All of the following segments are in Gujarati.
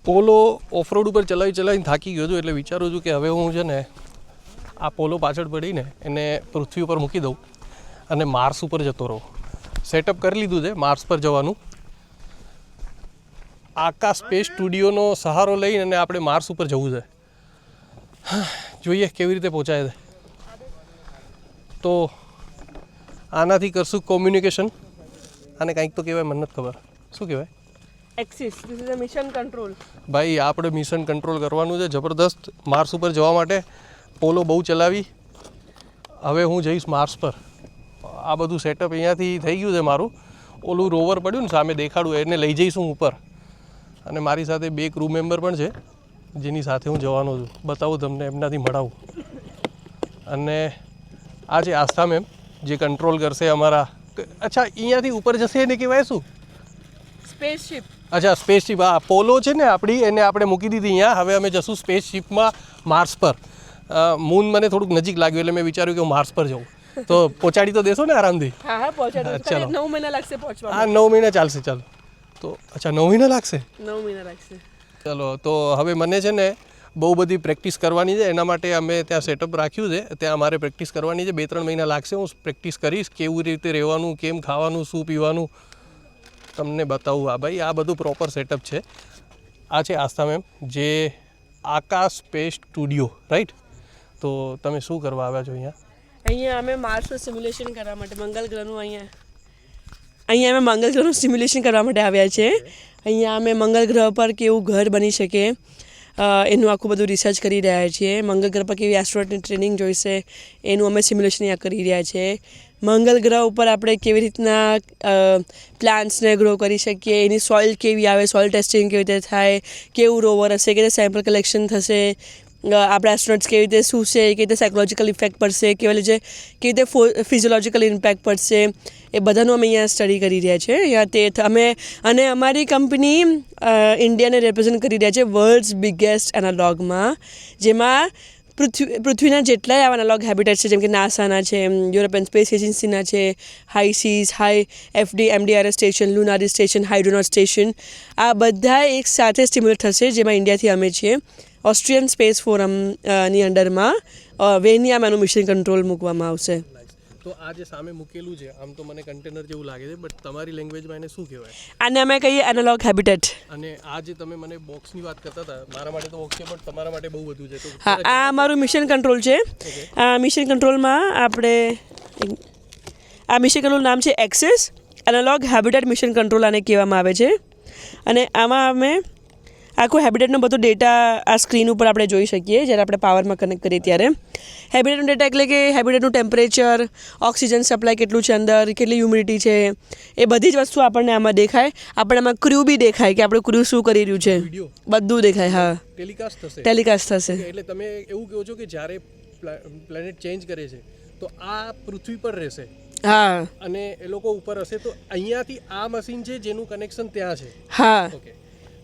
પોલો ઓફરોડ ઉપર ચલાવીને થાકી ગયો છું, એટલે વિચારું છું કે હવે હું છે ને આ પોલો પાછળ પડીને એને પૃથ્વી ઉપર મૂકી દઉં અને માર્સ ઉપર જતો રહું. સેટઅપ કરી લીધું છે માર્સ પર જવાનું. આકાશ સ્પેસ સ્ટુડિયોનો સહારો લઈને અને આપણે માર્સ ઉપર જવું છે. જોઈએ કેવી રીતે પહોંચાય છે. તો આનાથી કરશું કોમ્યુનિકેશન. આને કંઈક તો કહેવાય, મને નથી ખબર શું કહેવાય. Axis, this is a mission control. ભાઈ આપણે મિશન કંટ્રોલ કરવાનું છે જબરદસ્ત. માર્સ ઉપર જવા માટે પોલો બહુ ચલાવી, હવે હું જઈશ માર્સ પર. આ બધું સેટઅપ અહીંયાથી થઈ ગયું છે મારું. ઓલું રોવર પડ્યું ને સામે દેખાડું, એને લઈ જઈશ હું ઉપર. અને મારી સાથે 2 ક્રૂ મેમ્બર પણ છે જેની સાથે હું જવાનો છું. બતાવું તમને, એમનાથી મળાવું. અને આ છે આસ્થા મેમ જે કંટ્રોલ કરશે અમારા. અચ્છા, અહીંયાથી ઉપર જશે એને કહેવાય શું? સ્પેસશિપ. અચ્છા, સ્પેસશિપ. હા, પોલો છે ને આપણી, એને આપણે મૂકી દીધી અહીંયા. હવે અમે જશું સ્પેસશિપમાં માર્સ પર. મૂન મને થોડુંક નજીક લાગ્યું એટલે મેં વિચાર્યું કે હું માર્સ પર જાઉં. તો પહોંચાડી તો દેશો ને આરામથી? હા પહોંચાડી. ચાલો, 9 મહિના લાગશે પહોંચવા. હા 9 મહિના ચાલશે. ચાલો તો અચ્છા 9 મહિના લાગશે. 9 મહિના લાગશે. ચાલો તો હવે મને છે ને બહુ બધી પ્રેક્ટિસ કરવાની છે. એના માટે અમે ત્યાં સેટઅપ રાખ્યું છે. ત્યાં અમારે પ્રેક્ટિસ કરવાની છે. 2-3 મહિના લાગશે. હું પ્રેક્ટિસ કરીશ કેવી રીતે રહેવાનું, કેમ ખાવાનું, શું પીવાનું, તમને બતાવું. આ ભાઈ આ બધું પ્રોપર સેટઅપ છે. આ છે આસ્થા મેમ જે આકાશ સ્પેસ સ્ટુડિયો, રાઈટ? તો તમે શું કરવા આવ્યા છો અહીંયા? અહીંયા અમે માર્સનું સિમ્યુલેશન કરવા માટે, મંગળ ગ્રહનું અહીંયા અમે મંગળ ગ્રહનું સિમ્યુલેશન કરવા માટે આવ્યા છે. અહીંયા અમે મંગળ ગ્રહ પર કેવું ઘર બની શકે એનું આખું બધું રિસર્ચ કરી રહ્યા છીએ. મંગળ ગ્રહ પર કેવી એસ્ટ્રોનોટની ટ્રેનિંગ જોઈશે એનું અમે સિમ્યુલેશન અહીંયા કરી રહ્યા છીએ. મંગળ ગ્રહ ઉપર આપણે કેવી રીતના પ્લાન્ટ્સને ગ્રો કરી શકીએ, એની સોઇલ કેવી આવે, સોઇલ ટેસ્ટિંગ કેવી રીતે થાય, કેવું રોવર હશે, કેવી રીતે સેમ્પલ કલેક્શન થશે, આપણા એસ્ટ્રોનોટ્સ કેવી રીતે શું છે, કેવી રીતે સાયકોલોજીકલ ઇફેક્ટ પડશે, કેવી રીતે ફિઝિયોલોજીકલ ઇમ્પેક્ટ પડશે, એ બધાનું અમે અહીંયા સ્ટડી કરી રહ્યા છીએ. અહીંયા અમે અને અમારી કંપની ઇન્ડિયાને રિપ્રેઝેન્ટ કરી રહ્યા છે વર્લ્ડ્સ બિગેસ્ટ એનાલોગમાં, જેમાં પૃથ્વીના જેટલાય આવા એનાલોગ હેબિટેટ છે, જેમ કે નાસાના છે, યુરોપિયન સ્પેસ એજન્સીના છે, HysIS, MDRS station, લુનારી station, હાઇડ્રોનોટ station, આ બધા એક સાથે સ્ટિમ્યુલેટ થશે, જેમાં ઇન્ડિયાથી અમે છીએ. ઓસ્ટ્રિયન સ્પેસ ફોરમની અંડરમાં વેનિયામાં એનું મિશન કંટ્રોલ મૂકવામાં આવશે. તો આ જે સામે મૂકેલું છે આમ તો મને કન્ટેનર જેવું લાગે છે, બટ તમારી લેંગ્વેજમાં એને શું કહેવાય? આને અમે કહીએ એનાલોગ હેબિટેટ. અને આ જે તમે મને બોક્સની વાત કરતા હતા, મારા માટે તો બોક્સ છે પણ તમારા માટે બહુ બધું છે. તો હા, આ અમારું મિશન કંટ્રોલ છે. આ મિશન કંટ્રોલમાં આપણે આ મિશન કંટ્રોલ નામ છે access analogue habitat mission control આને કહેવામાં આવે છે. અને આમાં અમે આખો હેબિટેટનો બધો ડેટા આ સ્ક્રીન ઉપર આપણે જોઈ શકીએ જ્યારે આપણે પાવરમાં કનેક્ટ કરીએ ત્યારે. હેબિટેટનો ડેટા એટલે કે હેબિટેટનું ટેમ્પરેચર, ઓક્સિજન સપ્લાય કેટલું છે અંદર, કેટલી હ્યુમિડિટી છે, એ બધી જ વસ્તુ આપણને આમાં દેખાય. આપણે આમાં ક્રૂ બી દેખાય કે આપણું ક્રૂ શું કરી રહ્યું છે, બધું દેખાય. હા, ટેલિકાસ્ટ થશે. એટલે તમે એવું કહો છો કે જ્યારે પ્લેનેટ ચેન્જ કરે છે તો આ પૃથ્વી પર રહેશે. હા, અને એ લોકો ઉપર હશે તો અહીંયાથી આ મશીન છે જેનું કનેક્શન ત્યાં છે. હા, ઓકે.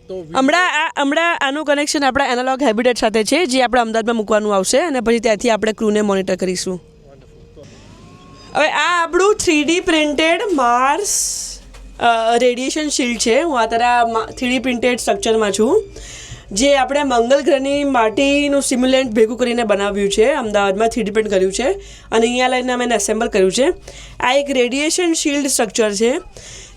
તો હમણાં આનું કનેક્શન આપણા એનાલોગ હેબિટેટ સાથે છે, જે આપણે અમદાવાદમાં મૂકવાનું આવશે અને પછી ત્યાંથી આપણે ક્રૂને મોનિટર કરીશું. હવે આ આપણું 3D printed Mars radiation shield છે. હું અત્યારે 3D પ્રિન્ટેડ સ્ટ્રક્ચરમાં છું, જે આપણે મંગળ ગ્રહની માટીનું સિમ્યુલેન્ટ ભેગું કરીને બનાવ્યું છે. અમદાવાદમાં 3D પ્રિન્ટ કર્યું છે અને અહીંયા લઈને અમે એને એસેમ્બલ કર્યું છે. આ એક રેડિયેશન શિલ્ડ સ્ટ્રક્ચર છે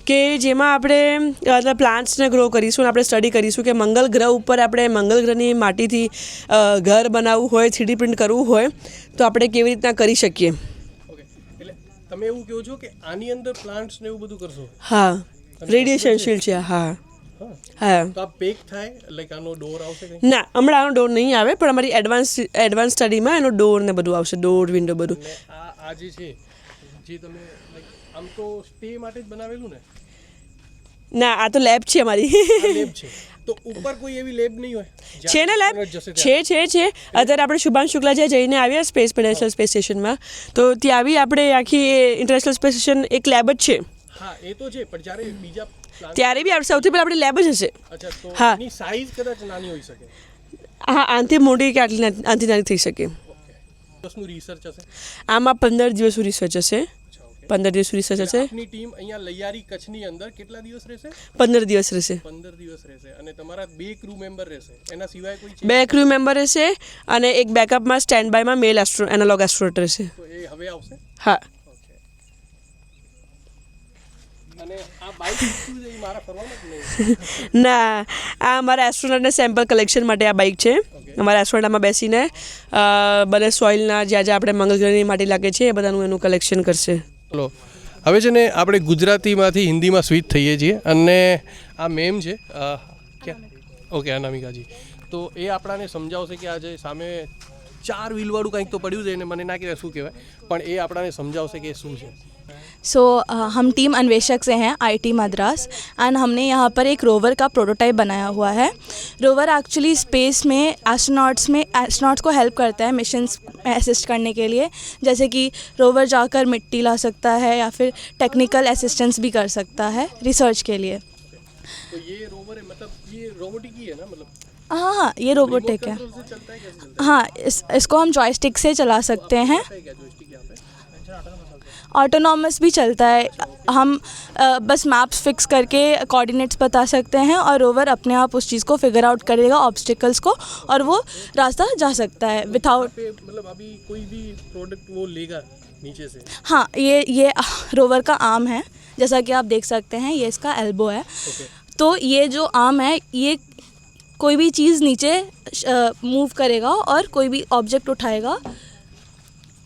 કે જેમાં આપણે પ્લાન્ટ્સને ગ્રો કરીશું અને આપણે સ્ટડી કરીશું કે મંગળ ગ્રહ ઉપર આપણે મંગળ ગ્રહની માટીથી ઘર બનાવવું હોય, 3D પ્રિન્ટ કરવું હોય તો આપણે કેવી રીતના કરી શકીએ. ઓકે, એટલે તમે એવું કહો છો કે આની અંદર પ્લાન્ટ્સ ને એવું બધું કરશો? હા, રેડિયેશન શિલ્ડ છે. હા, હા. તો આ પેક થાય, લાઈક આનો ડોર આવશે કંઈ? ના, હમણાં આનો ડોર નહીં આવે, પણ અમારી એડવાન્સ સ્ટડીમાં એનો ડોર ને બધું આવશે, ડોર, વિન્ડો બધું. આ જે છે જે તમે આમ તો સ્ટે માટે જ બનાવેલું ને? ના, આ તો લેબ છે અમારી. લેબ છે તો ઉપર કોઈ એવી લેબ નહીં હોય? છે ને લેબ છે. અત્યારે આપણે શુભાંશુ શુક્લા જ્યાં જઈને આવ્યા સ્પેસ ઇન્ટરનેશનલ સ્પેસ સ્ટેશનમાં, તો ત્યાં આવી આપણે આખી ઇન્ટરનેશનલ સ્પેસ સ્ટેશન એક લેબ જ છે. હા, એ તો છે, પણ જ્યારે બીજા ત્યારે બી સૌથી પહેલાં આપણી લેબ જ હશે. અચ્છા, તો હા, એની સાઈઝ કદાચ નાની હોઈ શકે. હા, આનાથી મોટી કે આનાથી નાની થઈ શકે. દિવસનું રિસર્ચ હશે આમાં 15 દિવસનું રિસર્ચ હશે. અચ્છા, ઓકે. 15 દિવસ રિસર્ચ હશે. આપની ટીમ અહીંયા લૈયારી કચ્છની અંદર કેટલા દિવસ રહેશે? 15 દિવસ રહેશે. 15 દિવસ રહેશે. અને તમારા 2 ક્રૂ મેમ્બર રહેશે, એના સિવાય કોઈ છે? 2 ક્રૂ મેમ્બર રહેશે અને એક બેકઅપમાં સ્ટેન્ડ બાયમાં મેલ એનાલોગ એસ્ટ્રોનોટ રહેશે. તો એ હવે આવશે? હા. ઓકે. અને આ બાઇક શું છે? એ મારા ફરવાનું જ નહીં. ના, આ અમારા એસ્ટ્રોનોટને સેમ્પલ કલેક્શન માટે આ બાઇક છે. અમારા એસ્ટ્રોનોટમાં બેસીને બધા સોઇલના જ્યાં જ્યાં આપણે મંગળ ગ્રહની માટી લાગે છે એ બધાનું એનું કલેક્શન કરશે. ચલો હવે છે ને આપણે ગુજરાતીમાંથી હિન્દીમાં સ્વિચ થઈએ છીએ અને આ મેમ છે ક્યાં? ઓકે, અનામિકાજી. તો એ આપણાને સમજાવશે કે આ જે સામે 4 વ્હીલવાળું કંઈક તો પડ્યું છે એને મને ના કહેવાય શું કહેવાય, પણ એ આપણાને समझावશે કે શું છે. सो हम टीम अन्वेषक से हैं आईटी मद्रास एंड हमने यहाँ पर एक रोवर का प्रोटोटाइप बनाया हुआ है. रोवर एक्चुअली स्पेस में एस्ट्रोनॉट्स को हेल्प करता है मिशंस असिस्ट करने के लिए, जैसे कि रोवर जाकर मिट्टी ला सकता है या फिर टेक्निकल असिस्टेंस भी कर सकता है रिसर्च के लिए. तो ये रोवर है, मतलब ये रोबोटिक ही है ना? मतलब हाँ हाँ, ये रोबोटिक है. कंट्रोल से चलता है? कैसे चलता हाँ, इसको हम जॉयस्टिक से चला सकते हैं. है? क्या जोयस्टिक यहाँ पे? ऑटोनॉमस भी चलता है. हम बस मैप्स फिक्स करके कोऑर्डिनेट्स बता सकते हैं और रोवर अपने आप उस चीज़ को फिगर आउट करेगा, ऑब्स्टिकल्स को, और वो रास्ता जा सकता है विदाउट. पे मतलब अभी कोई भी प्रोडक्ट वो लेगा नीचे से? हाँ, ये रोवर का आर्म है, जैसा कि आप देख सकते हैं. ये इसका एल्बो है. ओके. तो ये जो आर्म है ये कोई भी चीज़ नीचे मूव करेगा और कोई भी ऑब्जेक्ट उठाएगा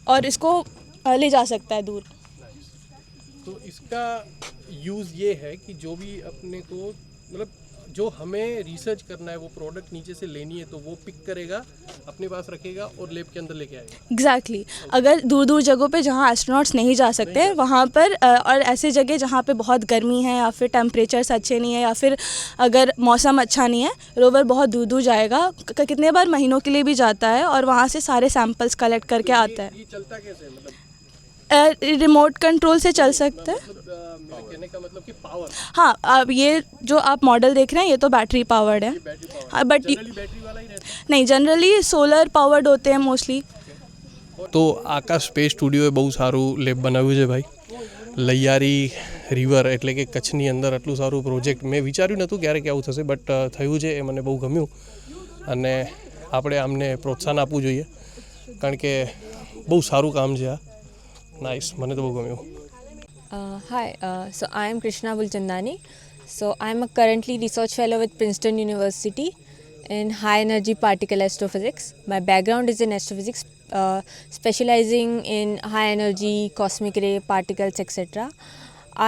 और इसको ले जा सकता है दूर. तो इसका यूज़ ये है कि जो भी अपने को मतलब जो हमें रिसर्च करना है वो प्रोडक्ट नीचे से लेनी है तो वो पिक करेगा, अपने पास रखेगा और लैब के अंदर लेके आएगा. एग्जैक्टली. अगर दूर दूर जगहों पे जहाँ एस्ट्रोनॉट्स नहीं जा सकते वहाँ पर और ऐसे जगह जहाँ पे बहुत गर्मी है या फिर टेम्परेचर्स अच्छे नहीं है या फिर अगर मौसम अच्छा नहीं है, रोवर बहुत दूर दूर जाएगा, कितने बार महीनों के लिए भी जाता है और वहाँ से सारे सैंपल्स कलेक्ट करके आता है. ये चलता कैसे है? मतलब रिमोट कंट्रोल से चल सकता है. मेरे कहने का मतलब कि पावर, हाँ, अब ये जो आप मॉडल देख रहे हैं ये तो बैटरी पावर्ड है. बैटरी पावर हाँ, बट जनरली बैटरी वाला ही रहता है. नहीं, जनरली सोलर पावर्ड होते हैं मोस्टली. તો આકાશ સ્પેસ સ્ટુડિયોએ બહુ સારું લેબ બનાવ્યું છે ભાઈ. લૈયારી રિવર એટલે કે કચ્છની અંદર આટલું સારું પ્રોજેક્ટ મેં વિચાર્યું નહોતું ક્યારેક આવું થશે, બટ થયું છે એ મને બહુ ગમ્યું અને આપણે આમને પ્રોત્સાહન આપવું જોઈએ કારણ કે બહુ સારું કામ છે આ. નાઇસ, મને તો બહુ ગમ્યું. Hi, so I am Krishna Bulchandani. So I am currently research fellow with Princeton University in high energy particle astrophysics. My background is in astrophysics, specializing in high energy, cosmic ray, particles, etc.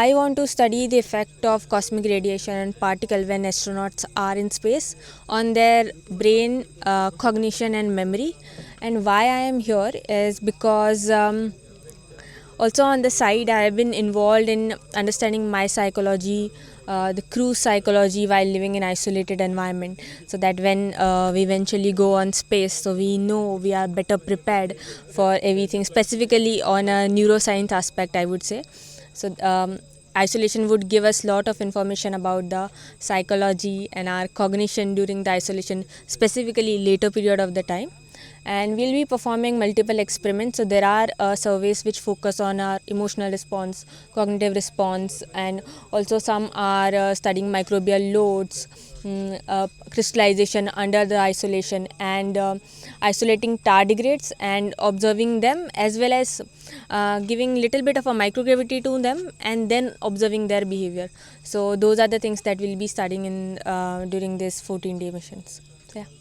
I want to study the effect of cosmic radiation and particle when astronauts are in space on their brain, cognition and memory. And why I am here is because also on the side I have been involved in understanding my psychology, the crew's psychology while living in isolated environment, so that when we eventually go on space, so we know we are better prepared for everything, specifically on a neuroscience aspect I would say. So isolation would give us lot of information about the psychology and our cognition during the isolation, specifically later period of the time. And we'll be performing multiple experiments. So there are surveys which focus on our emotional response, cognitive response, and also some are studying microbial loads, crystallization under the isolation, and isolating tardigrades and observing them, as well as giving little bit of a microgravity to them and then observing their behavior. So those are the things that we'll be studying in during these 14-day missions. So, yeah.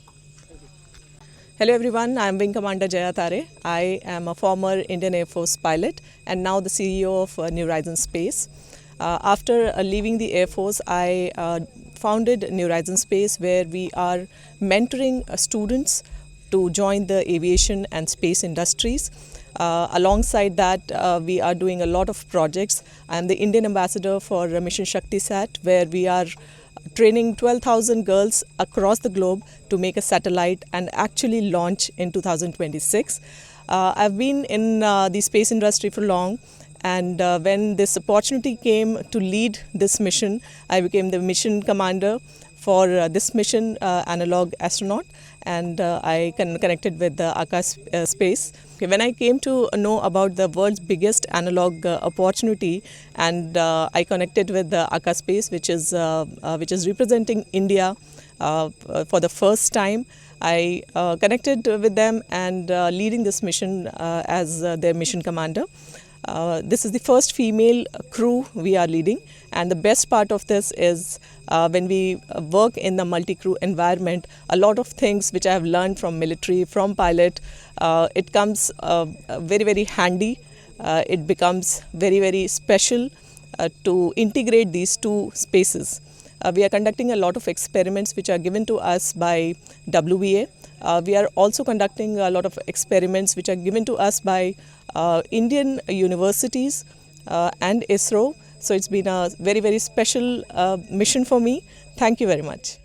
Hello everyone, I am Wing Commander Jaya Tare. I am a former Indian Air Force pilot and now the CEO of New Horizons Space. After leaving the Air Force, I founded New Horizons Space, where we are mentoring students to join the aviation and space industries. Alongside that, we are doing a lot of projects. I am the Indian ambassador for Mission Shakti Sat, where we are training 12,000 girls across the globe to make a satellite and actually launch in 2026. I've been in the space industry for long, and when this opportunity came to lead this mission, I became the mission commander for this mission, analog astronaut, and I connected with the Akash space. Okay, when I came to know about the world's biggest analog opportunity, and I connected with the Akash space, which is representing India for the first time. I connected with them and leading this mission as their mission commander. This is the first female crew we are leading, and the best part of this is when we work in the multi-crew environment, a lot of things which I have learned from military, from pilot, it comes very, very handy. It becomes very, very special to integrate these two spaces. We are conducting a lot of experiments which are given to us by WVA. We are also conducting a lot of experiments which are given to us by Indian universities and ISRO. So it's been a very, very special mission for me. Thank you very much.